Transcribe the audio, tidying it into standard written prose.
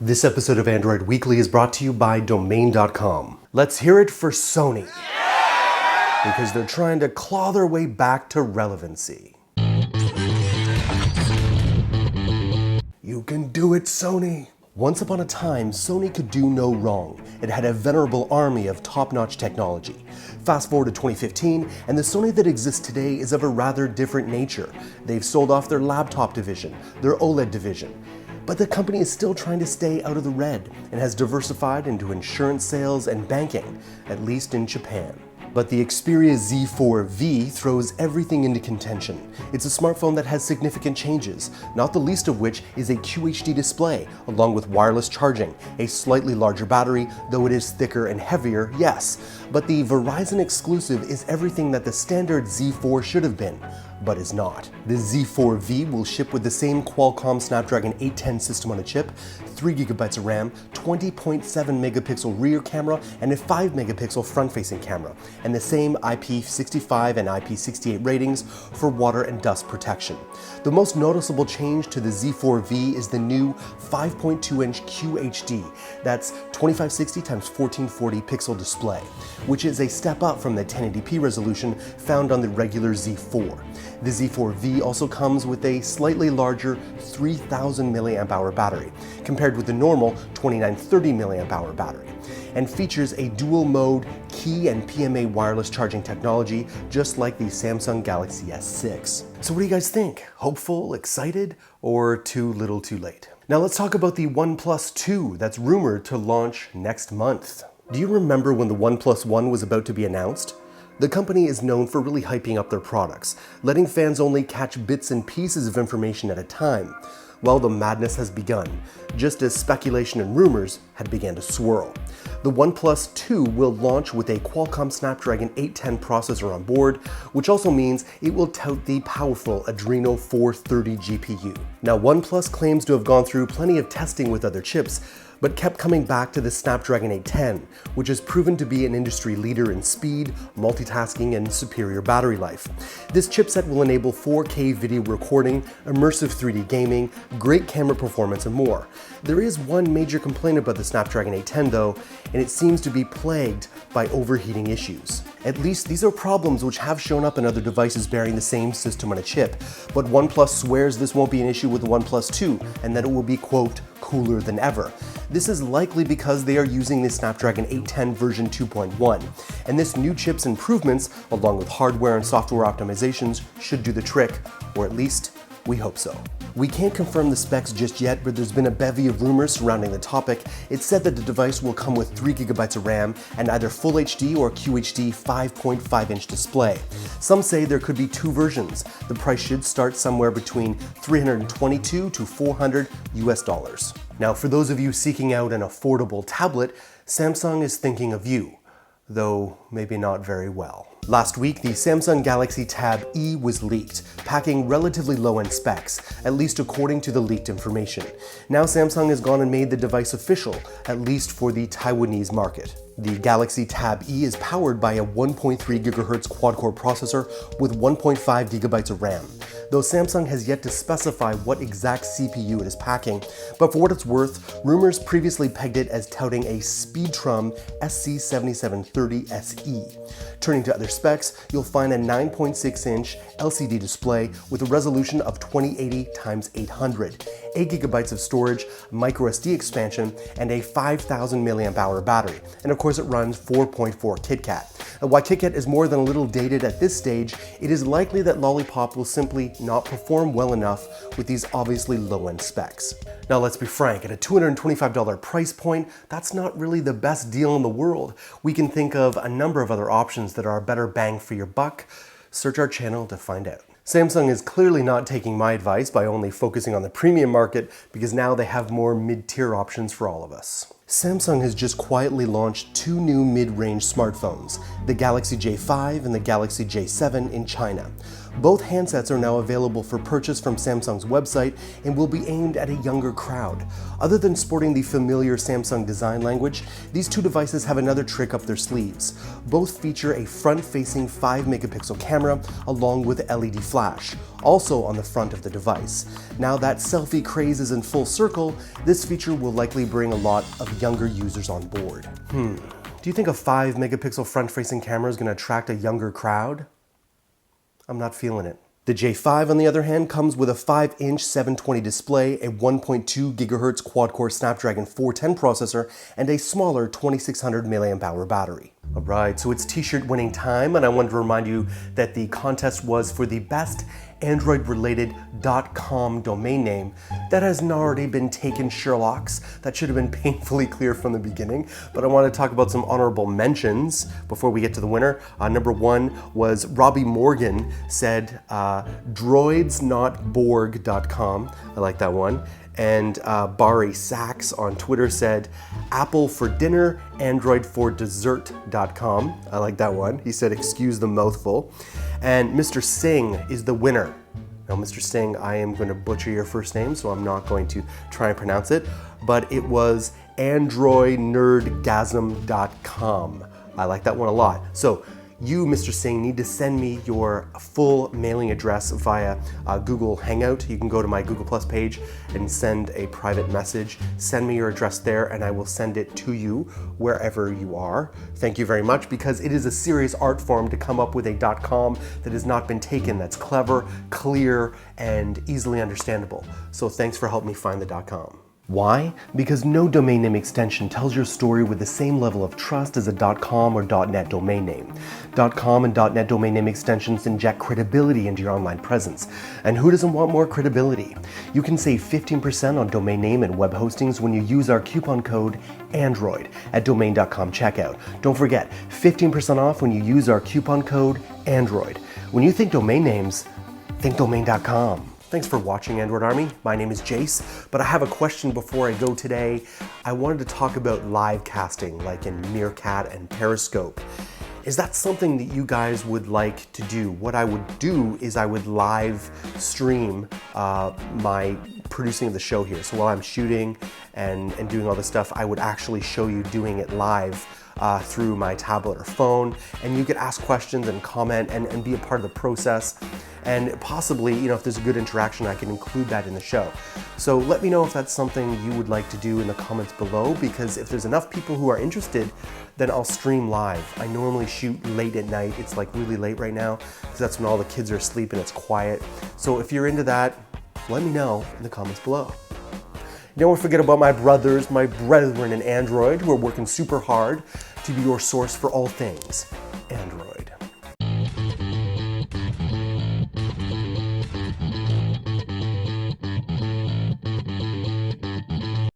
This episode of Android Weekly is brought to you by Domain.com. Let's hear it for Sony, because they're trying to claw their way back to relevancy. You can do it, Sony! Once upon a time, Sony could do no wrong. It had a venerable army of top-notch technology. Fast forward to 2015, and the Sony that exists today is of a rather different nature. They've sold off their laptop division, their OLED division. But the company is still trying to stay out of the red and has diversified into insurance sales and banking, at least in Japan. But the Xperia Z4v throws everything into contention. It's a smartphone that has significant changes, not the least of which is a QHD display, along with wireless charging, a slightly larger battery, though it is thicker and heavier, yes. But the Verizon exclusive is everything that the standard Z4 should have been, but is not. The Z4v will ship with the same Qualcomm Snapdragon 810 system on a chip, 3GB of RAM, 20.7 megapixel rear camera, and a 5 megapixel front-facing camera, and the same IP65 and IP68 ratings for water and dust protection. The most noticeable change to the Z4v is the new 5.2-inch QHD, that's 2560 x 1440 pixel display, which is a step up from the 1080p resolution found on the regular Z4. The Z4v also comes with a slightly larger 3000 mAh battery, compared with the normal 2930 mAh battery, and features a dual-mode key and PMA wireless charging technology, just like the Samsung Galaxy S6. So what do you guys think? Hopeful, excited, or too little too late? Now let's talk about the OnePlus II that's rumored to launch next month. Do you remember when the OnePlus One was about to be announced? The company is known for really hyping up their products, letting fans only catch bits and pieces of information at a time. Well, the madness has begun, just as speculation and rumors had begun to swirl. The OnePlus II will launch with a Qualcomm Snapdragon 810 processor on board, which also means it will tout the powerful Adreno 430 GPU. Now, OnePlus claims to have gone through plenty of testing with other chips, but kept coming back to the Snapdragon 810, which has proven to be an industry leader in speed, multitasking, and superior battery life. This chipset will enable 4K video recording, immersive 3D gaming, great camera performance, and more. There is one major complaint about the Snapdragon 810 though, and it seems to be plagued by overheating issues. At least these are problems which have shown up in other devices bearing the same system on a chip, but OnePlus swears this won't be an issue with the OnePlus 2 and that it will be, quote, cooler than ever. This is likely because they are using the Snapdragon 810 version 2.1, and this new chip's improvements, along with hardware and software optimizations, should do the trick, or at least we hope so. We can't confirm the specs just yet, but there's been a bevy of rumors surrounding the topic. It's said that the device will come with 3GB of RAM and either Full HD or QHD 5.5-inch display. Some say there could be two versions. The price should start somewhere between $322 to $400 US. Now, for those of you seeking out an affordable tablet, Samsung is thinking of you, though maybe not very well. Last week, the Samsung Galaxy Tab E was leaked, packing relatively low-end specs, at least according to the leaked information. Now Samsung has gone and made the device official, at least for the Taiwanese market. The Galaxy Tab E is powered by a 1.3 GHz quad-core processor with 1.5 GB of RAM, though Samsung has yet to specify what exact CPU it is packing, but for what it's worth, rumors previously pegged it as touting a Speedtrum SC7730 SE. Turning to other specs, you'll find a 9.6-inch LCD display with a resolution of 2080 x 800, 8 GB of storage, microSD expansion, and a 5000 mAh battery. And of course it runs 4.4 KitKat. While KitKat is more than a little dated at this stage, it is likely that Lollipop will simply not perform well enough with these obviously low-end specs. Now let's be frank, at a $225 price point, that's not really the best deal in the world. We can think of a number of other options that are a better bang for your buck. Search our channel to find out. Samsung is clearly not taking my advice by only focusing on the premium market, because now they have more mid-tier options for all of us. Samsung has just quietly launched two new mid-range smartphones, the Galaxy J5 and the Galaxy J7 in China. Both handsets are now available for purchase from Samsung's website and will be aimed at a younger crowd. Other than sporting the familiar Samsung design language, these two devices have another trick up their sleeves. Both feature a front-facing 5-megapixel camera along with LED flash, also on the front of the device. Now that selfie craze is in full circle, this feature will likely bring a lot of younger users on board. Do you think a 5-megapixel front-facing camera is going to attract a younger crowd? I'm not feeling it. The J5, on the other hand, comes with a 5-inch 720 display, a 1.2 GHz quad-core Snapdragon 410 processor, and a smaller 2600 mAh battery. Alright, so it's T-shirt winning time, and I wanted to remind you that the contest was for the best Android-related .com domain name. That has already been taken, Sherlock's. That should have been painfully clear from the beginning, but I want to talk about some honorable mentions before we get to the winner. Number 1 was Robbie Morgan said droidsnotborg.com. I like that one. And Barry Sachs on Twitter said Apple for dinner, Android for dessert.com. I like that one. He said, excuse the mouthful. And Mr. Singh is the winner. Now, Mr. Singh, I am going to butcher your first name, so I'm not going to try and pronounce it, but it was androidnerdgasm.com. I like that one a lot. So you, Mr. Singh, need to send me your full mailing address via Google Hangout. You can go to my Google Plus page and send a private message. Send me your address there and I will send it to you wherever you are. Thank you very much, because it is a serious art form to come up with a .com that has not been taken, that's clever, clear, and easily understandable. So thanks for helping me find the .com. Why? Because no domain name extension tells your story with the same level of trust as a .com or .net domain name. .com and .net domain name extensions inject credibility into your online presence. And who doesn't want more credibility? You can save 15% on domain name and web hostings when you use our coupon code ANDROID at domain.com checkout. Don't forget, 15% off when you use our coupon code ANDROID. When you think domain names, think domain.com. Thanks for watching, Android Army. My name is Jayce, but I have a question before I go today. I wanted to talk about live casting, like in Meerkat and Periscope. Is that something that you guys would like to do? What I would do is I would live stream my producing of the show here. So while I'm shooting and doing all this stuff, I would actually show you doing it live through my tablet or phone, and you could ask questions and comment and be a part of the process. And possibly, if there's a good interaction, I can include that in the show. So let me know if that's something you would like to do in the comments below, because if there's enough people who are interested, then I'll stream live. I normally shoot late at night. It's like really late right now, because that's when all the kids are asleep and it's quiet. So if you're into that, let me know in the comments below. Don't forget about my brothers, my brethren in Android, who are working super hard to be your source for all things Android.